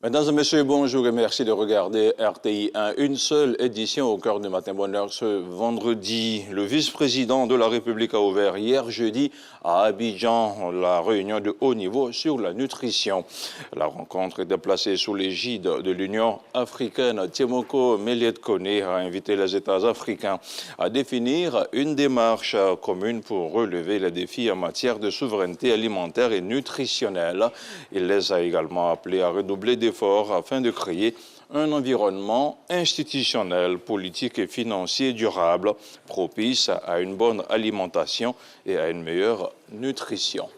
Mesdames et messieurs, bonjour et merci de regarder RTI 1. Une seule édition au cœur du matin bonheur ce vendredi. Le vice-président de la République a ouvert hier jeudi à Abidjan la réunion de haut niveau sur la nutrition. La rencontre était placée sous l'égide de l'Union africaine. Tiemoko Meliette-Kone a invité les États africains à définir une démarche commune pour relever les défis en matière de souveraineté alimentaire et nutritionnelle. Il les a également appelés à redoubler d'efforts afin de créer un environnement institutionnel, politique et financier durable, propice à une bonne alimentation et à une meilleure nutrition.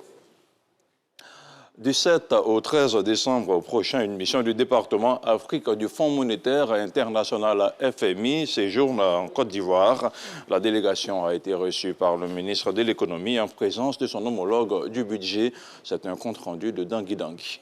Du 7 au 13 décembre prochain, une mission du département Afrique du Fonds monétaire international FMI séjourne en Côte d'Ivoire. La délégation a été reçue par le ministre de l'économie en présence de son homologue du budget. C'est un compte-rendu de Dangui Dangui.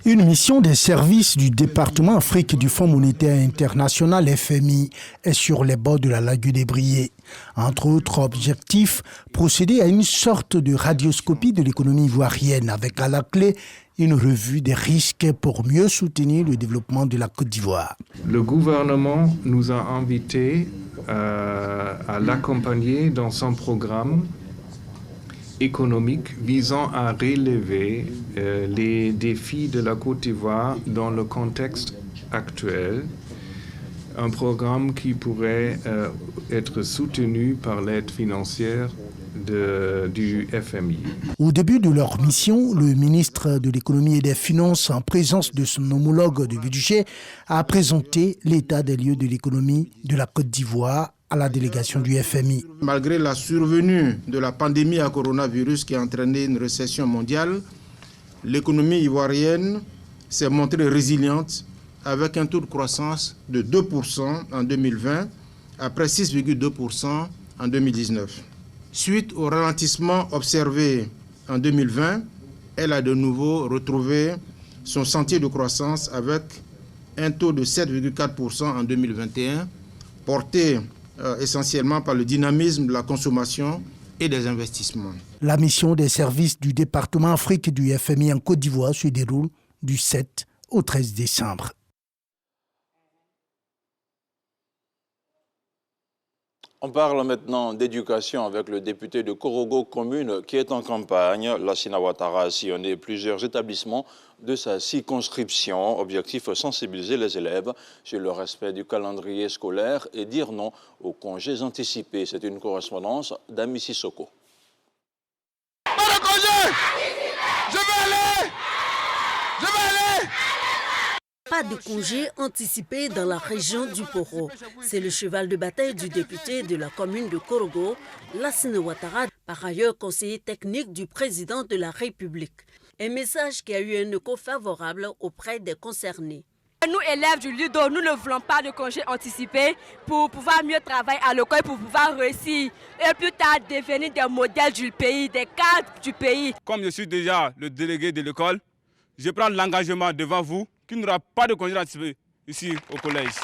Une mission des services du département Afrique du Fonds monétaire international FMI est sur les bords de la lagune des Briées. Entre autres objectifs, procéder à une sorte de radioscopie de l'économie ivoirienne avec à la clé une revue des risques pour mieux soutenir le développement de la Côte d'Ivoire. Le gouvernement nous a invités à l'accompagner dans son programme économique visant à relever les défis de la Côte d'Ivoire dans le contexte actuel. Un programme qui pourrait être soutenu par l'aide financière du FMI. Au début de leur mission, le ministre de l'économie et des finances, en présence de son homologue du budget, a présenté l'état des lieux de l'économie de la Côte d'Ivoire à la délégation du FMI. Malgré la survenue de la pandémie à coronavirus qui a entraîné une récession mondiale, l'économie ivoirienne s'est montrée résiliente avec un taux de croissance de 2% en 2020 après 6,2% en 2019. Suite au ralentissement observé en 2020, elle a de nouveau retrouvé son sentier de croissance avec un taux de 7,4% en 2021, porté essentiellement par le dynamisme de la consommation et des investissements. La mission des services du département Afrique du FMI en Côte d'Ivoire se déroule du 7 au 13 décembre. On parle maintenant d'éducation avec le député de Korogo commune qui est en campagne. Lassina Ouattara a sillonné plusieurs établissements de sa circonscription. Objectif, sensibiliser les élèves sur le respect du calendrier scolaire et dire non aux congés anticipés. C'est une correspondance d'Ami Sissoko. Pas de congé! Je vais aller! Pas de congé anticipé dans la région du Poro. C'est le cheval de bataille du député de la commune de Korogo, Lassina Ouattara, par ailleurs conseiller technique du président de la République. Un message qui a eu un écho favorable auprès des concernés. Nous, élèves du Ludo, nous ne voulons pas de congé anticipé pour pouvoir mieux travailler à l'école, pour pouvoir réussir et plus tard devenir des modèles du pays, des cadres du pays. Comme je suis déjà le délégué de l'école, je prends l'engagement devant vous qu'il n'y aura pas de congé anticipé ici au collège.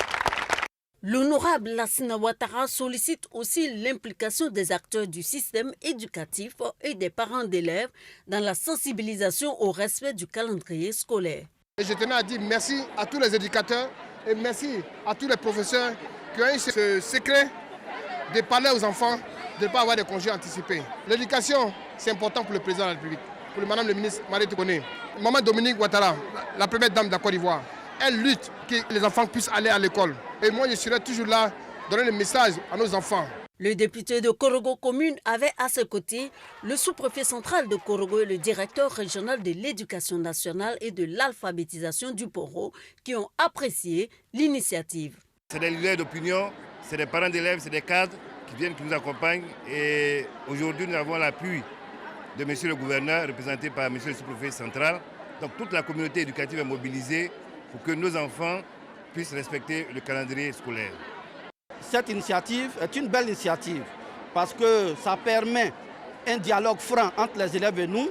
L'honorable Lassina Ouattara sollicite aussi l'implication des acteurs du système éducatif et des parents d'élèves dans la sensibilisation au respect du calendrier scolaire. Et je tenais à dire merci à tous les éducateurs et merci à tous les professeurs qui ont eu ce secret de parler aux enfants, de ne pas avoir de congés anticipés. L'éducation, c'est important pour le président de la République, pour madame le ministre Mariétou Koné. Maman Dominique Ouattara, la première dame de la Côte d'Ivoire, elle lutte pour que les enfants puissent aller à l'école. Et moi, je serai toujours là, donner le message à nos enfants. Le député de Korogo commune avait à ses côtés le sous-préfet central de Korogo et le directeur régional de l'éducation nationale et de l'alphabétisation du Poro qui ont apprécié l'initiative. C'est des leaders d'opinion, c'est des parents d'élèves, c'est des cadres qui nous accompagnent. Et aujourd'hui, nous avons l'appui de M. le gouverneur, représenté par M. le sous-préfet central. Donc toute la communauté éducative est mobilisée pour que nos enfants puissent respecter le calendrier scolaire. Cette initiative est une belle initiative parce que ça permet un dialogue franc entre les élèves et nous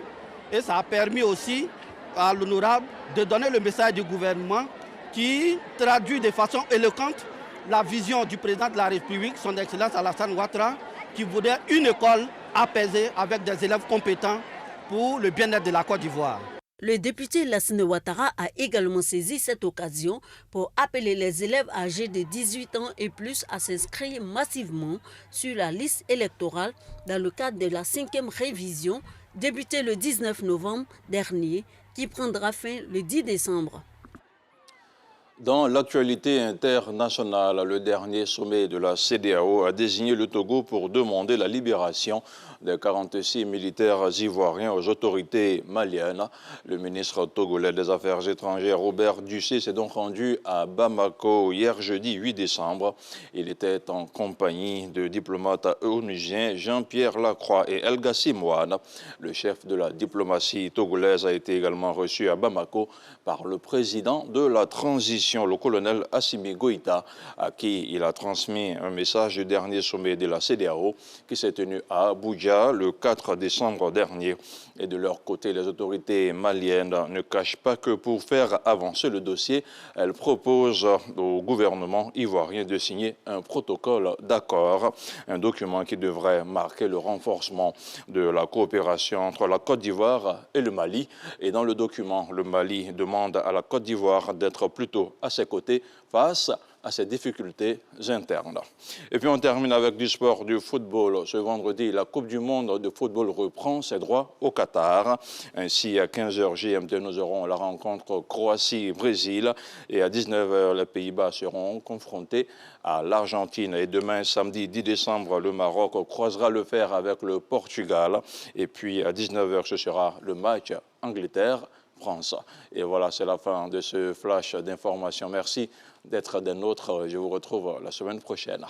et ça a permis aussi à l'honorable de donner le message du gouvernement qui traduit de façon éloquente la vision du président de la République, son Excellence Alassane Ouattara, qui voudrait une école apaisée avec des élèves compétents pour le bien-être de la Côte d'Ivoire. Le député Lassine Ouattara a également saisi cette occasion pour appeler les élèves âgés de 18 ans et plus à s'inscrire massivement sur la liste électorale dans le cadre de la 5e révision débutée le 19 novembre dernier qui prendra fin le 10 décembre. Dans l'actualité internationale, le dernier sommet de la CEDEAO a désigné le Togo pour demander la libération des 46 militaires ivoiriens aux autorités maliennes. Le ministre togolais des Affaires étrangères, Robert Dussé, s'est donc rendu à Bamako hier jeudi 8 décembre. Il était en compagnie de diplomates onusiens Jean-Pierre Lacroix et El Gassim Ouane. Le chef de la diplomatie togolaise a été également reçu à Bamako par le président de la transition, le colonel Assimi Goïta, à qui il a transmis un message du dernier sommet de la CEDEAO qui s'est tenu à Abuja le 4 décembre dernier. Et de leur côté, les autorités maliennes ne cachent pas que pour faire avancer le dossier, elles proposent au gouvernement ivoirien de signer un protocole d'accord, un document qui devrait marquer le renforcement de la coopération entre la Côte d'Ivoire et le Mali. Et dans le document, le Mali demande à la Côte d'Ivoire d'être plutôt à ses côtés face à ces difficultés internes. Et puis on termine avec du sport, du football. Ce vendredi, la Coupe du monde de football reprend ses droits au Qatar. Ainsi, à 15h GMT, nous aurons la rencontre Croatie-Brésil et à 19h, les Pays-Bas seront confrontés à l'Argentine. Et demain, samedi 10 décembre, le Maroc croisera le fer avec le Portugal. Et puis à 19h, ce sera le match Angleterre-France. Et voilà, c'est la fin de ce flash d'information. Merci d'être des nôtres. Je vous retrouve la semaine prochaine.